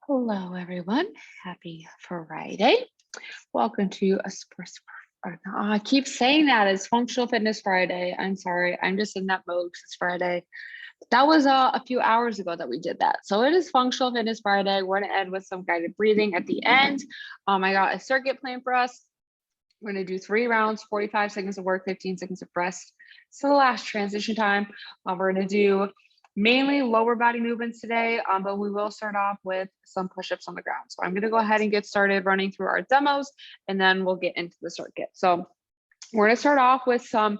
Hello, everyone. Happy Friday. Welcome to a sports. I keep saying that it's Functional Fitness Friday. I'm sorry. I'm just in that mode 'cause it's Friday. That was a few hours ago that we did that. So it is Functional Fitness Friday. We're going to end with some guided breathing at the end. I got a circuit plan for us. We're going to do 3 rounds, 45 seconds of work, 15 seconds of rest. So the last transition time. We're going to do mainly lower body movements today, but we will start off with some push-ups on the ground. So I'm going to go ahead and get started running through our demos, and then we'll get into the circuit. So we're going to start off with some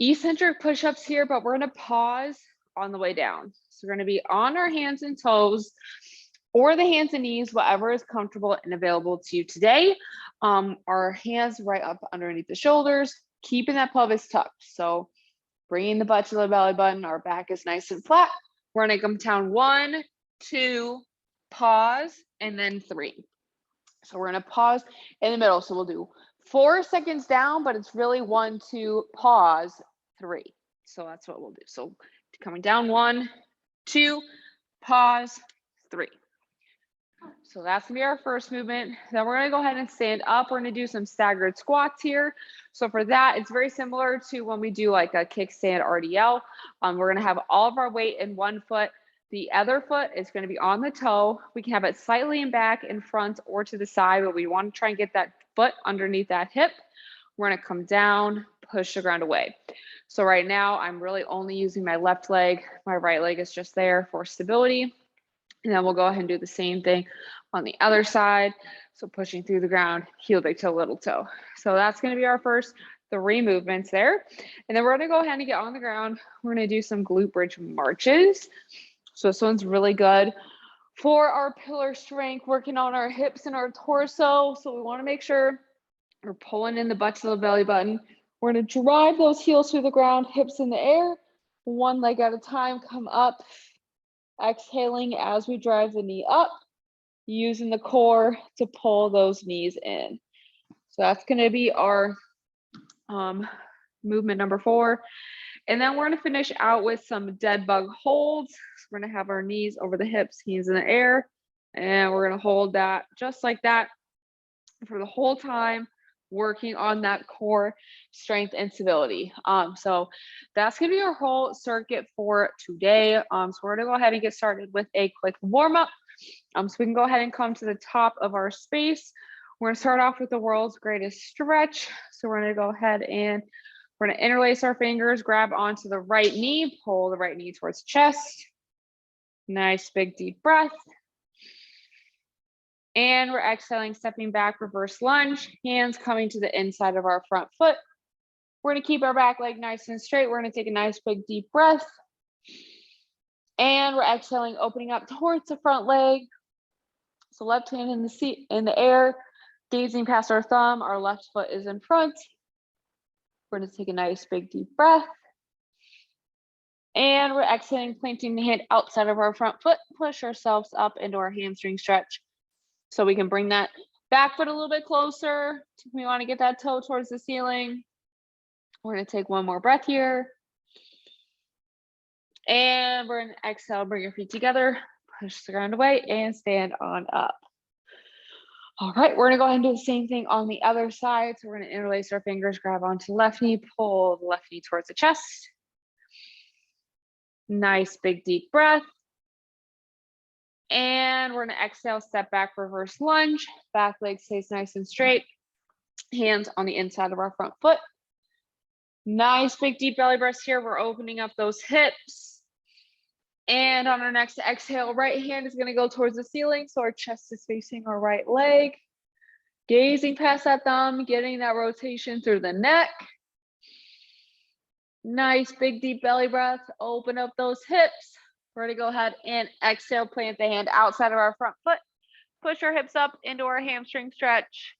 eccentric push-ups here, but we're going to pause on the way down. So we're going to be on our hands and toes, or the hands and knees, whatever is comfortable and available to you today. Our hands right up underneath the shoulders, keeping that pelvis tucked. So bringing the butt to the belly button, our back is nice and flat. We're gonna come down 1, 2, pause, and then 3. So we're gonna pause in the middle. So we'll do 4 seconds down, but it's really 1, 2, pause, 3. So that's what we'll do. So coming down 1, 2, pause, 3. So that's gonna be our first movement. Then we're gonna go ahead and stand up. We're gonna do some staggered squats here. So for that, it's very similar to when we do like a kickstand RDL. We're gonna have all of our weight in one foot. The other foot is gonna be on the toe. We can have it slightly in back, in front, or to the side, but we wanna try and get that foot underneath that hip. We're gonna come down, push the ground away. So right now, I'm really only using my left leg. My right leg is just there for stability. And then we'll go ahead and do the same thing on the other side. So pushing through the ground, heel, big toe, little toe. So that's going to be our first 3 movements there. And then we're going to go ahead and get on the ground. We're going to do some glute bridge marches. So this one's really good for our pillar strength, working on our hips and our torso. So we want to make sure we're pulling in the butt to the belly button. We're going to drive those heels through the ground, hips in the air, one leg at a time, come up. Exhaling as we drive the knee up, using the core to pull those knees in. So that's going to be our movement number 4. And then we're going to finish out with some dead bug holds. So we're going to have our knees over the hips, hands in the air, and we're going to hold that just like that for the whole time, working on that core strength and stability. So that's gonna be our whole circuit for today. So we're gonna go ahead and get started with a quick warm up. So we can go ahead and come to the top of our space. We're gonna start off with the world's greatest stretch. So we're gonna go ahead and we're gonna interlace our fingers, grab onto the right knee, pull the right knee towards the chest. Nice big deep breath. And we're exhaling, stepping back, reverse lunge, hands coming to the inside of our front foot. We're gonna keep our back leg nice and straight. We're gonna take a nice big deep breath. And we're exhaling, opening up towards the front leg. So left hand in the seat, in the air, gazing past our thumb. Our left foot is in front. We're gonna take a nice big deep breath. And we're exhaling, planting the hand outside of our front foot, push ourselves up into our hamstring stretch. So we can bring that back foot a little bit closer. We want to get that toe towards the ceiling. We're going to take one more breath here. And we're going to exhale, bring your feet together, push the ground away, and stand on up. All right, we're going to go ahead and do the same thing on the other side. So we're going to interlace our fingers, grab onto the left knee, pull the left knee towards the chest. Nice big deep breath. And we're going to exhale, step back, reverse lunge. Back leg stays nice and straight. Hands on the inside of our front foot. Nice big deep belly breath here. We're opening up those hips. And on our next exhale, right hand is going to go towards the ceiling. So our chest is facing our right leg. Gazing past that thumb, getting that rotation through the neck. Nice big deep belly breath. Open up those hips. We're going to go ahead and exhale, plant the hand outside of our front foot. Push our hips up into our hamstring stretch.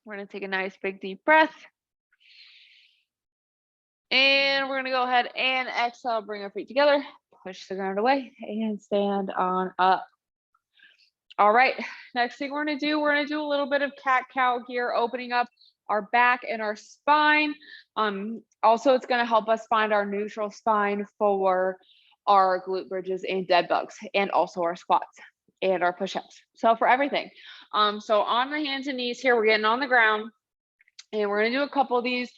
We're going to take a nice big deep breath. And we're going to go ahead and exhale, bring our feet together, push the ground away, and stand on up. All right, next thing we're going to do a little bit of cat-cow here, opening up our back and our spine. Also, it's going to help us find our neutral spine for our glute bridges and dead bugs, and also our squats. and our push-ups. So for everything. So on the hands and knees here, we're getting on the ground and we're gonna do a couple of these.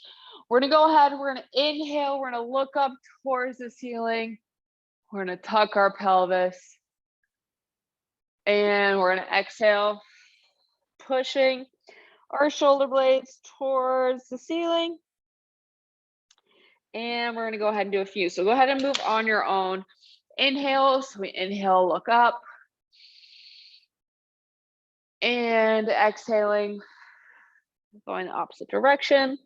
We're gonna go ahead, we're gonna inhale, we're gonna look up towards the ceiling. We're gonna tuck our pelvis. And we're gonna exhale, pushing our shoulder blades towards the ceiling. And we're gonna go ahead and do a few. So go ahead and move on your own. Inhale, so we inhale, look up. And exhaling, going the opposite direction.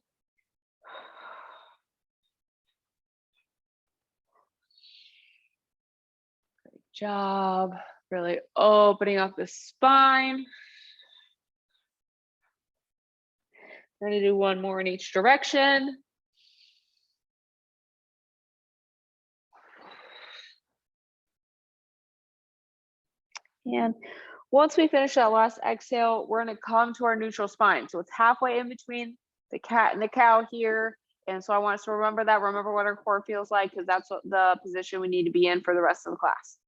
Great job. Really opening up the spine. We're gonna do one more in each direction. And once we finish that last exhale, we're gonna come to our neutral spine. So it's halfway in between the cat and the cow here. And so I want us to remember that, remember what our core feels like, because that's what the position we need to be in for the rest of the class.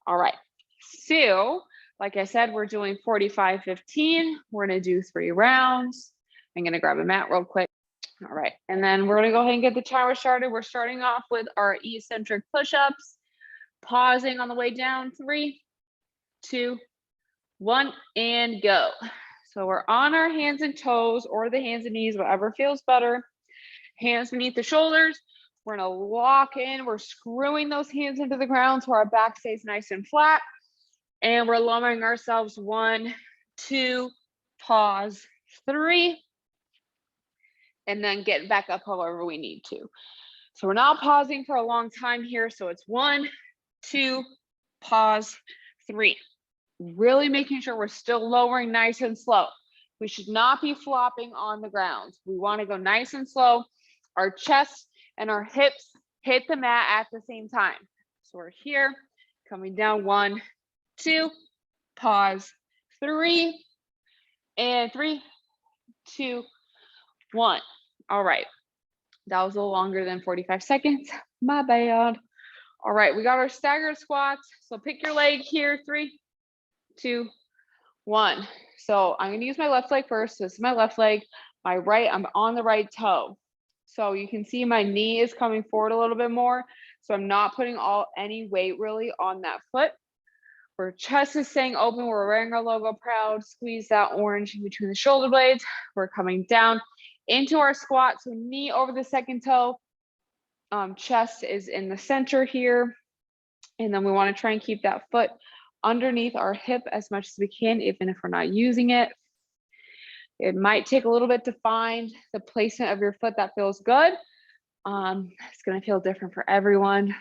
All right, so like I said, we're doing 45-15. We're gonna do 3 rounds. I'm gonna grab a mat real quick. All right, and then we're gonna go ahead and get the timer started. We're starting off with our eccentric push-ups, pausing on the way down. 3, 2, 1, and go. So we're on our hands and toes or the hands and knees, whatever feels better. Hands beneath the shoulders. We're gonna lock in. We're screwing those hands into the ground so our back stays nice and flat. And we're lowering ourselves. 1, 2, pause, 3, and then get back up however we need to. So we're not pausing for a long time here. So it's 1, 2, pause, 3. Really making sure we're still lowering nice and slow. We should not be flopping on the ground. We want to go nice and slow. Our chest and our hips hit the mat at the same time. So we're here, coming down. 1, 2, pause, 3, and 3, 2, 1. All right. That was a little longer than 45 seconds. My bad. All right, we got our staggered squats. So pick your leg here. 3, 2, 1. So I'm going to use my left leg first. This is my left leg. My right, I'm on the right toe. So you can see my knee is coming forward a little bit more. So I'm not putting any weight really on that foot. Our chest is staying open. We're wearing our logo proud. Squeeze that orange in between the shoulder blades. We're coming down into our squat. So knee over the second toe. Chest is in the center here. And then we want to try and keep that foot underneath our hip as much as we can, even if we're not using it. It might take a little bit to find the placement of your foot that feels good. It's going to feel different for everyone.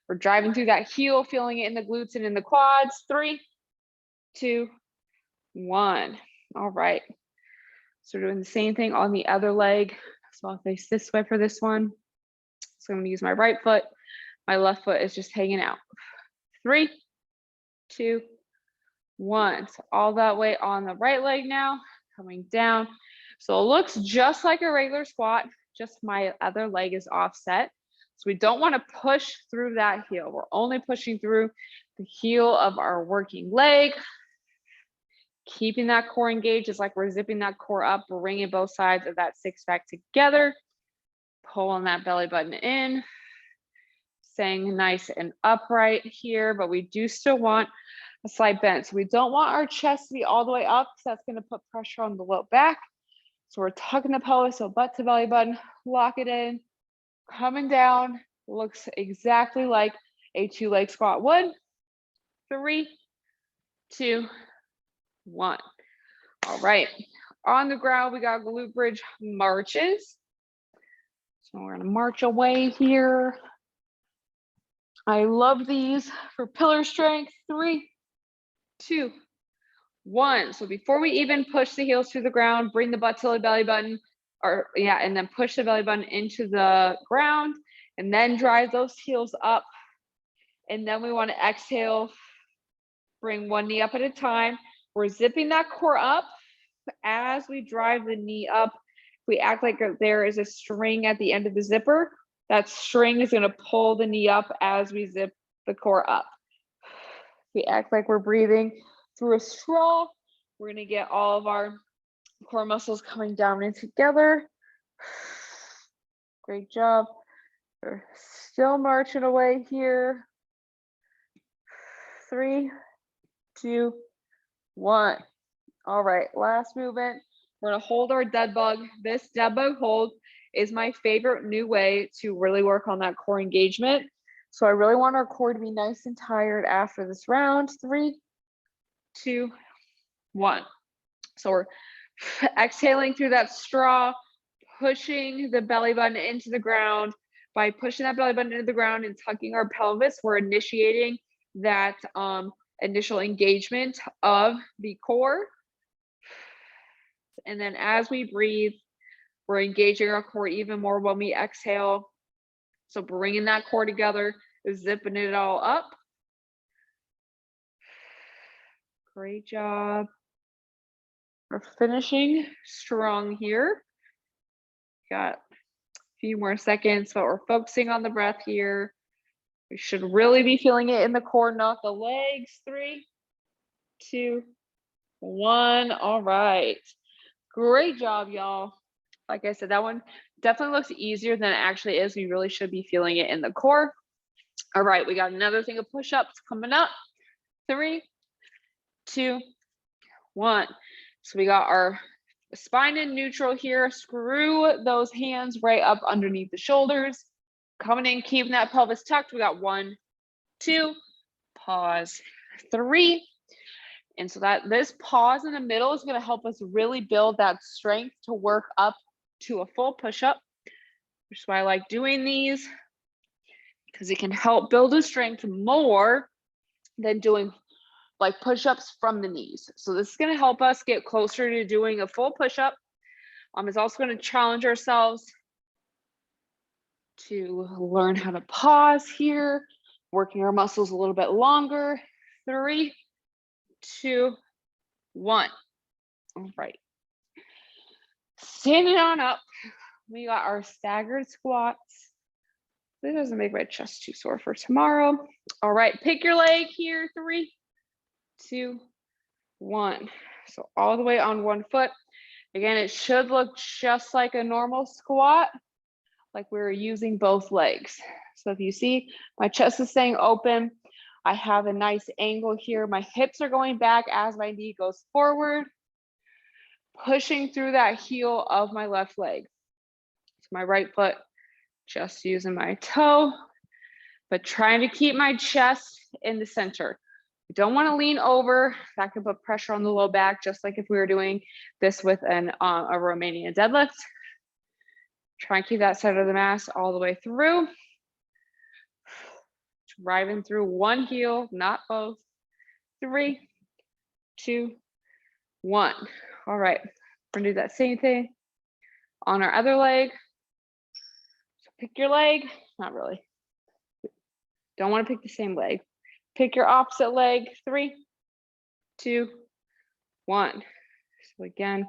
We're driving through that heel, feeling it in the glutes and in the quads. 3, 2, 1. All right. So we're doing the same thing on the other leg. So I'll face this way for this one. So I'm going to use my right foot. My left foot is just hanging out. 3, 2, 1. So all that weight on the right leg now, coming down. So it looks just like a regular squat, just my other leg is offset. So we don't want to push through that heel. We're only pushing through the heel of our working leg. Keeping that core engaged is like we're zipping that core up. We're bringing both sides of that six pack together. Pulling that belly button in. Staying nice and upright here, but we do still want a slight bend. So we don't want our chest to be all the way up because that's going to put pressure on the low back. So we're tucking the pelvis, so butt to belly button, lock it in, coming down. Looks exactly like a 2-leg squat would. 3, 2, 1. All right. On the ground, we got glute bridge marches. So we're going to march away here. I love these for pillar strength. 3, 2, 1. So before we even push the heels to the ground, bring the butt to the belly button, and then push the belly button into the ground, and then drive those heels up. And then we want to exhale, bring one knee up at a time. We're zipping that core up as we drive the knee up. We act like there is a string at the end of the zipper. That string is going to pull the knee up as we zip the core up. We act like we're breathing through a straw. We're gonna get all of our core muscles coming down and together. Great job. We're still marching away here. 3, 2, 1. All right, last movement. We're gonna hold our dead bug. This dead bug hold is my favorite new way to really work on that core engagement. So I really want our core to be nice and tired after this round. 3, 2, 1. So we're exhaling through that straw, pushing the belly button into the ground. By pushing that belly button into the ground and tucking our pelvis, we're initiating that initial engagement of the core. And then as we breathe, we're engaging our core even more when we exhale. So bringing that core together, zipping it all up. Great job. We're finishing strong here. Got a few more seconds, but we're focusing on the breath here. We should really be feeling it in the core, not the legs. 3, 2, 1. All right. Great job, y'all. Like I said, that one definitely looks easier than it actually is. We really should be feeling it in the core. All right, we got another thing of push-ups coming up. 3, 2, 1. So we got our spine in neutral here. Screw those hands right up underneath the shoulders. Coming in, keeping that pelvis tucked. We got 1, 2, pause, 3. And so that this pause in the middle is going to help us really build that strength to work up to a full push-up, which is why I like doing these, because it can help build the strength more than doing like push-ups from the knees. So this is going to help us get closer to doing a full push-up. It's also going to challenge ourselves to learn how to pause here, working our muscles a little bit longer. 3, 2, 1. All right. Standing on up, we got our staggered squats. This doesn't make my chest too sore for tomorrow. All right, pick your leg here. 3, 2, 1. So all the way on one foot. Again, it should look just like a normal squat, like we're using both legs. So if you see, my chest is staying open. I have a nice angle here. My hips are going back as my knee goes forward, pushing through that heel of my left leg. So my right foot, just using my toe, but trying to keep my chest in the center. You don't want to lean over. That can put pressure on the low back, just like if we were doing this with a Romanian deadlift. Try and keep that center of the mass all the way through. Driving through one heel, not both. 3, 2, 1. All right, we're gonna do that same thing on our other leg. So pick your leg, not really. Don't want to pick the same leg. Pick your opposite leg. 3, 2, 1. So again,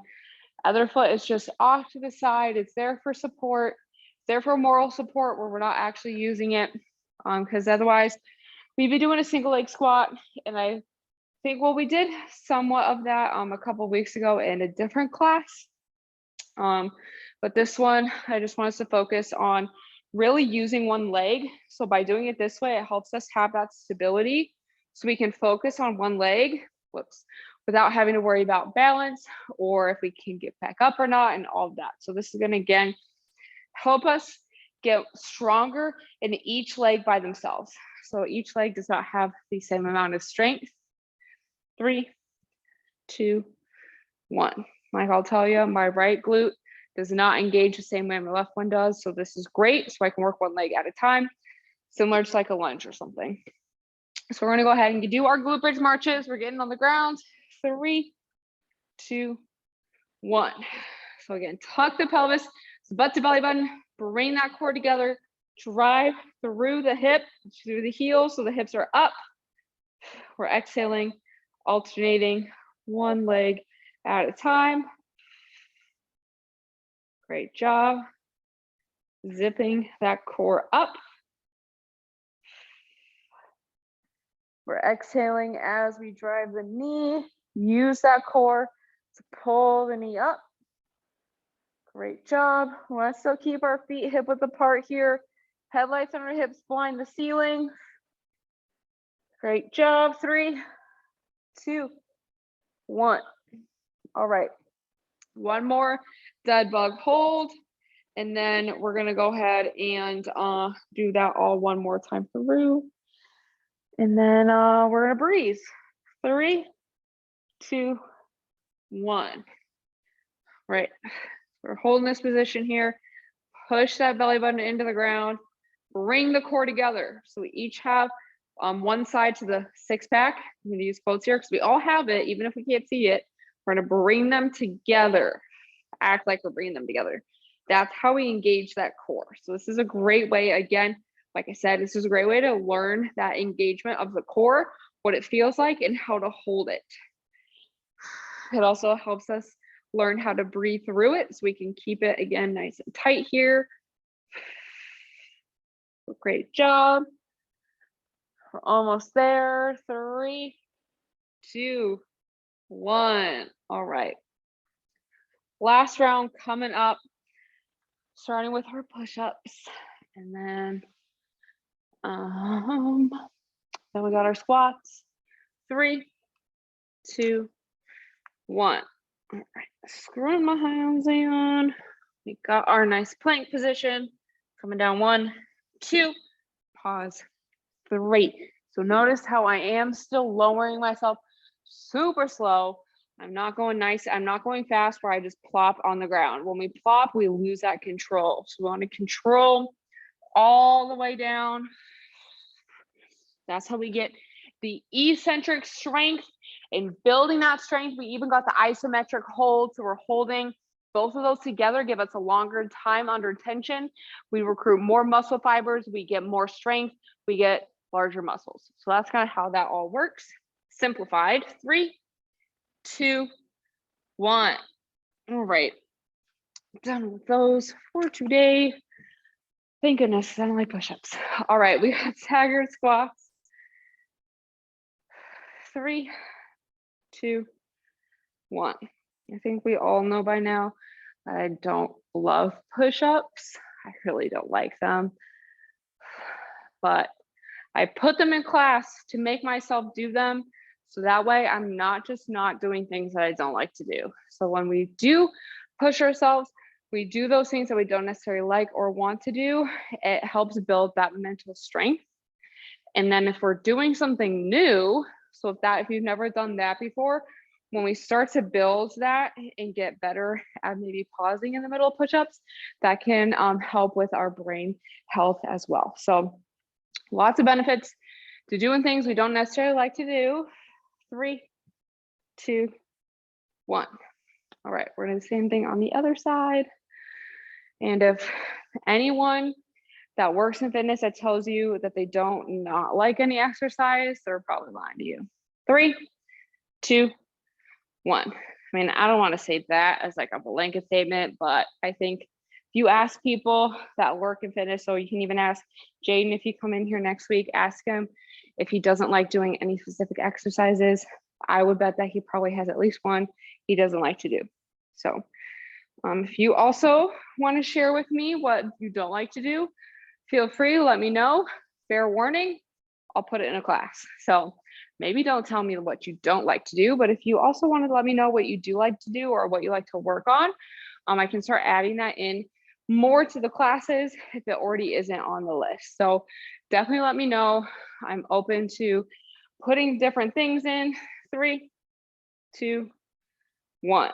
other foot is just off to the side. It's there for support. It's there for moral support where we're not actually using it. Because otherwise we'd be doing a single leg squat. And I think, well, we did somewhat of that a couple weeks ago in a different class. But this one, I just want us to focus on really using one leg. So by doing it this way, it helps us have that stability so we can focus on one leg, without having to worry about balance or if we can get back up or not and all of that. So this is gonna, again, help us get stronger in each leg by themselves. So each leg does not have the same amount of strength. 3, 2, 1. Like I'll tell you, my right glute does not engage the same way my left one does. So this is great. So I can work one leg at a time, similar to like a lunge or something. So we're gonna go ahead and do our glute bridge marches. We're getting on the ground. 3, 2, 1. So again, tuck the pelvis, butt to belly button, bring that core together, drive through the hip, through the heel, so the hips are up. We're exhaling, alternating one leg at a time. Great job. Zipping that core up. We're exhaling as we drive the knee. Use that core to pull the knee up. Great job. We want to still keep our feet hip width apart here. Headlights on our hips blind the ceiling. Great job. 3, 2, 1. All right. One more dead bug hold. And then we're going to go ahead and do that all one more time through. And then we're going to breathe. 3, 2, 1. Right. We're holding this position here. Push that belly button into the ground. Bring the core together. So we each have one side to the 6-pack. I'm going to use quotes here because we all have it, even if we can't see it. We're going to bring them together. Act like we're bringing them together. That's how we engage that core. So this is a great way, again, like I said, this is a great way to learn that engagement of the core, what it feels like, and how to hold it. It also helps us learn how to breathe through it so we can keep it, again, nice and tight here. Great job. We're almost there. 3, 2, 1. All right. Last round coming up, starting with our push-ups. And then we got our squats. 3, 2, 1. All right, screwing my hands in. We got our nice plank position. Coming down. 1, 2, pause. 3. So notice how I am still lowering myself super slow. I'm not going nice. I'm not going fast where I just plop on the ground. When we plop, we lose that control. So we want to control all the way down. That's how we get the eccentric strength. And building that strength, we even got the isometric hold. So we're holding both of those together, give us a longer time under tension. We recruit more muscle fibers. We get more strength. We get larger muscles. So that's kind of how that all works. Simplified. 3, 2, 1. All right. Done with those for today. Thank goodness, I don't like push-ups. All right, we got staggered squats. 3, 2, 1. I think we all know by now that I don't love push-ups. I really don't like them. But I put them in class to make myself do them. So that way I'm not just not doing things that I don't like to do. So when we do push ourselves, we do those things that we don't necessarily like or want to do. It helps build that mental strength. And then if we're doing something new, so if you've never done that before, when we start to build that and get better at maybe pausing in the middle of push-ups, that can help with our brain health as well. So lots of benefits to doing things we don't necessarily like to do. 3, 2, 1. All right, we're doing the same thing on the other side. And if anyone that works in fitness that tells you that they don't not like any exercise, they're probably lying to you. 3, 2, 1. I mean, I don't want to say that as like a blanket statement, but I think if you ask people that work in fitness, so you can even ask Jaden if you come in here next week, ask him if he doesn't like doing any specific exercises. I would bet that he probably has at least one he doesn't like to do. So if you also want to share with me what you don't like to do, feel free, let me know. Fair warning, I'll put it in a class. So maybe don't tell me what you don't like to do, but if you also want to let me know what you do like to do or what you like to work on, I can start adding that in more to the classes if it already isn't on the list. So definitely let me know. I'm open to putting different things in. 3, 2, 1.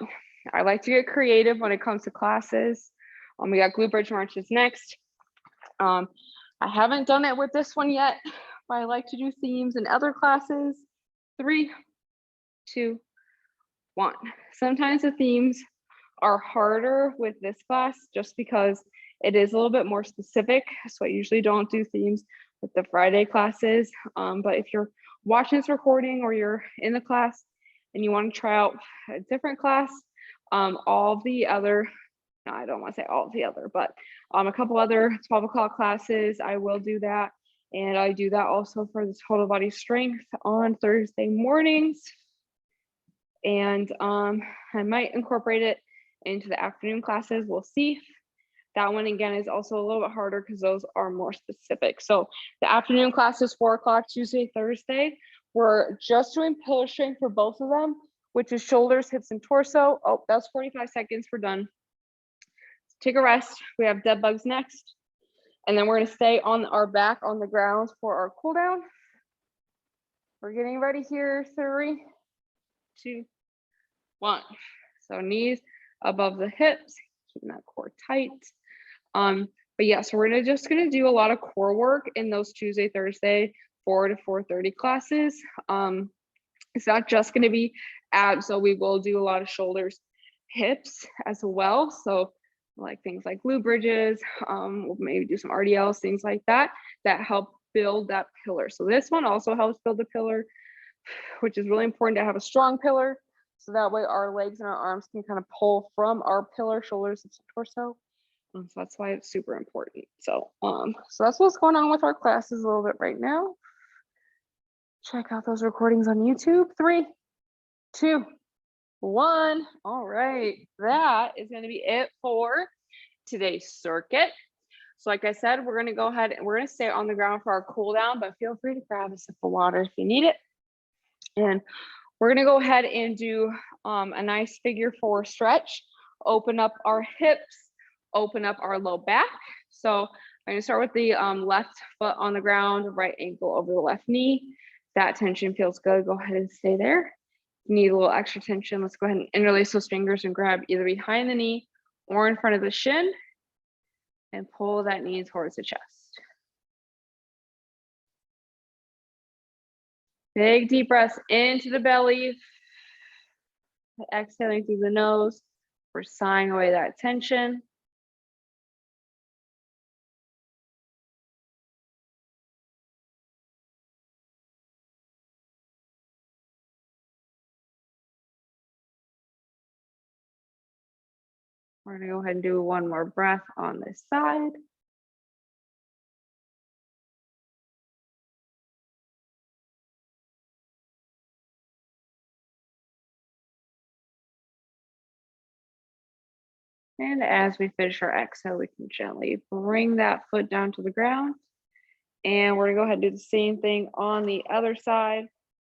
I like to get creative when it comes to classes. We got glute bridge marches next. I haven't done it with this one yet, but I like to do themes in other classes. 3, 2, 1. Sometimes the themes are harder with this class just because it is a little bit more specific. So I usually don't do themes with the Friday classes. But if you're watching this recording or you're in the class and you want to try out a different class, all the other, I don't want to say all the other, but a couple other 12 o'clock classes, I will do that. And I do that also for the total body strength on Thursday mornings. And I might incorporate it into the afternoon classes. We'll see. That one again is also a little bit harder because those are more specific. So the afternoon classes, 4 o'clock Tuesday, Thursday. We're just doing pillar strength for both of them, which is shoulders, hips, and torso. Oh, that's 45 seconds. We're done. Take a rest. We have dead bugs next. And then we're going to stay on our back on the ground for our cool down. We're getting ready here. 3, 2, 1. So knees above the hips, keeping that core tight. But yeah, so we're just gonna do a lot of core work in those Tuesday, Thursday, 4 to 4:30 classes. It's not just gonna be abs, so we will do a lot of shoulders, hips as well. So like things like glute bridges, we'll maybe do some RDLs, things like that, that help build that pillar. So this one also helps build the pillar, which is really important to have a strong pillar. So that way our legs and our arms can kind of pull from our pillar, shoulders, and torso. So that's why it's super important. So, so that's what's going on with our classes a little bit right now. Check out those recordings on YouTube. 3, 2, 1. All right, that is going to be it for today's circuit. So like I said, we're going to go ahead and we're going to stay on the ground for our cool down, but feel free to grab a sip of water if you need it. And we're going to go ahead and do a nice figure 4 stretch. Open up our hips, open up our low back. So I'm going to start with the left foot on the ground, right ankle over the left knee. That tension feels good. Go ahead and stay there. If you need a little extra tension, let's go ahead and interlace those fingers and grab either behind the knee or in front of the shin and pull that knee towards the chest. Big deep breaths into the belly. Exhaling through the nose. We're sighing away that tension. We're going to go ahead and do one more breath on this side. And as we finish our exhale, we can gently bring that foot down to the ground. And we're going to go ahead and do the same thing on the other side.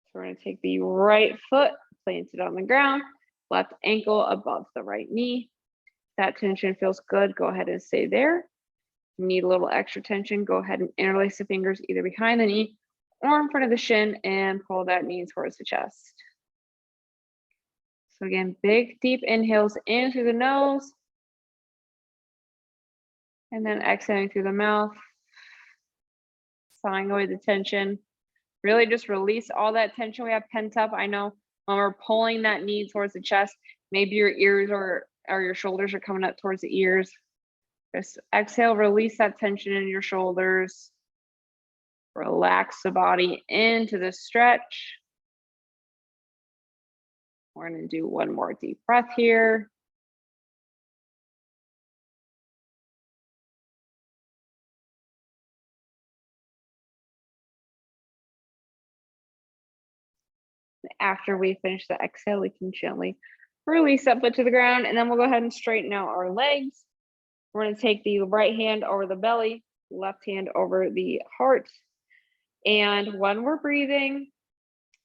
So we're going to take the right foot, plant it on the ground, left ankle above the right knee. That tension feels good. Go ahead and stay there. If you need a little extra tension, go ahead and interlace the fingers either behind the knee or in front of the shin and pull that knee towards the chest. So again, big, deep inhales in through the nose. And then exhaling through the mouth, sighing away the tension. Really just release all that tension we have pent up. I know when we're pulling that knee towards the chest, maybe your ears or your shoulders are coming up towards the ears. Just exhale, release that tension in your shoulders. Relax the body into the stretch. We're going to do one more deep breath here. After we finish the exhale, we can gently release that foot to the ground, and then we'll go ahead and straighten out our legs. We're going to take the right hand over the belly, left hand over the heart. And when we're breathing,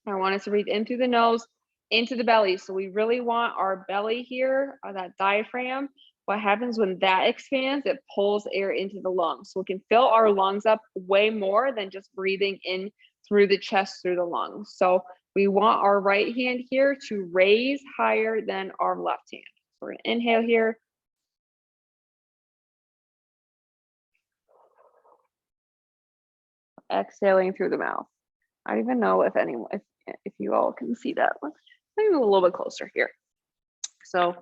I want us to breathe in through the nose, into the belly. So we really want our belly here, or that diaphragm. What happens when that expands, it pulls air into the lungs. So we can fill our lungs up way more than just breathing in through the chest, through the lungs. So we want our right hand here to raise higher than our left hand. So we're going to inhale here. Exhaling through the mouth. I don't even know if anyone, if you all can see that. Let's maybe a little bit closer here. So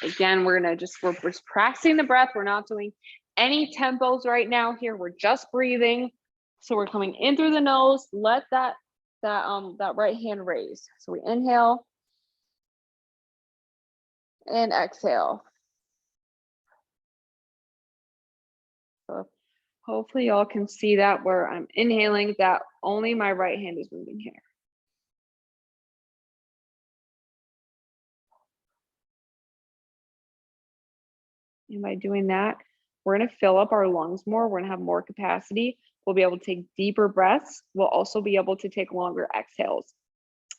again, we're just practicing the breath. We're not doing any tempos right now here. We're just breathing. So we're coming in through the nose. Let that right hand raise. So we inhale and exhale. So Hopefully y'all can see that where I'm inhaling, that only my right hand is moving here. And by doing that, we're going to fill up our lungs more. We're going to have more capacity. We'll be able to take deeper breaths. We'll also be able to take longer exhales.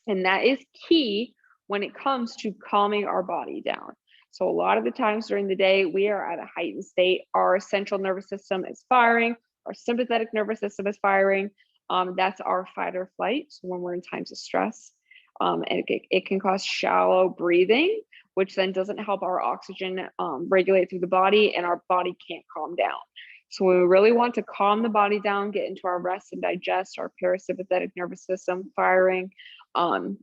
And that is key when it comes to calming our body down. So a lot of the times during the day, we are at a heightened state. Our central nervous system is firing. Our sympathetic nervous system is firing. That's our fight or flight. So when we're in times of stress, and it can cause shallow breathing, which then doesn't help our oxygen regulate through the body, and our body can't calm down. So we really want to calm the body down, get into our rest and digest, our parasympathetic nervous system firing.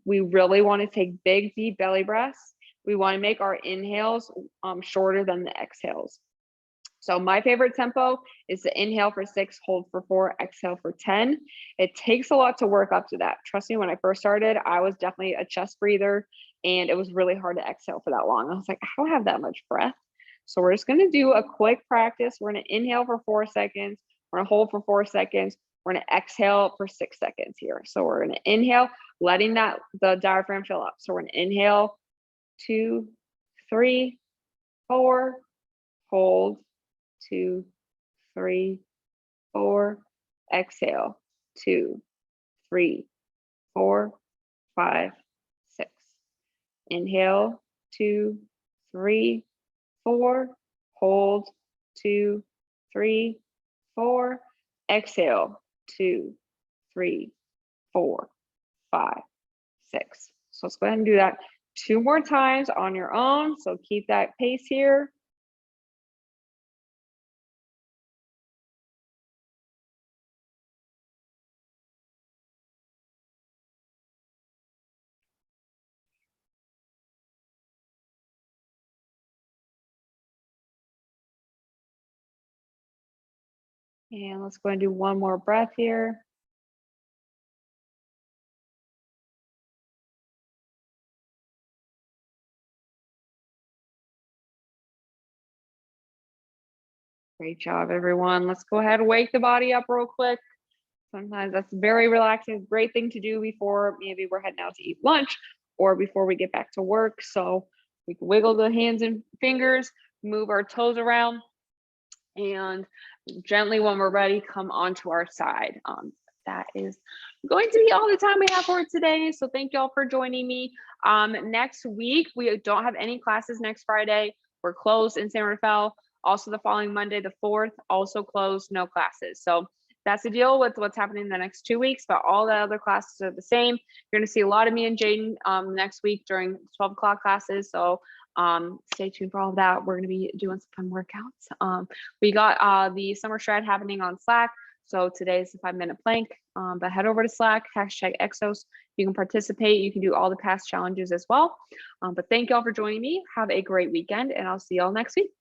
We really want to take big, deep belly breaths. We want to make our inhales shorter than the exhales. So my favorite tempo is to inhale for 6, hold for 4, exhale for 10. It takes a lot to work up to that. Trust me, when I first started, I was definitely a chest breather, and it was really hard to exhale for that long. I was like, I don't have that much breath. So we're just going to do a quick practice. We're going to inhale for 4 seconds. We're going to hold for 4 seconds. We're going to exhale for 6 seconds here. So we're going to inhale, letting the diaphragm fill up. So we're going to inhale 2, 3, 4, hold 2, 3, 4, exhale 2, 3, 4, 5, 6. Inhale 2, 3, 4, hold 2, 3, 4, exhale 2, 3, 4, 5, 6. So let's go ahead and do that 2 more times on your own. So keep that pace here. And let's go and do one more breath here. Great job, everyone. Let's go ahead and wake the body up real quick. Sometimes that's very relaxing, great thing to do before maybe we're heading out to eat lunch or before we get back to work. So we can wiggle the hands and fingers, move our toes around, and gently, when we're ready, come onto our side. That is going to be all the time we have for today. So thank you all for joining me. Next week, we don't have any classes next Friday. We're closed in San Rafael. Also the following Monday, the 4th, also closed, no classes. So that's the deal with what's happening in the next 2 weeks, but all the other classes are the same. You're going to see a lot of me and Jaden next week during 12 o'clock classes. So stay tuned for all of that. We're going to be doing some fun workouts. We got the summer shred happening on Slack. So today is the 5-minute plank, but head over to Slack, #Exos. You can participate. You can do all the past challenges as well. But thank you all for joining me. Have a great weekend, and I'll see y'all next week.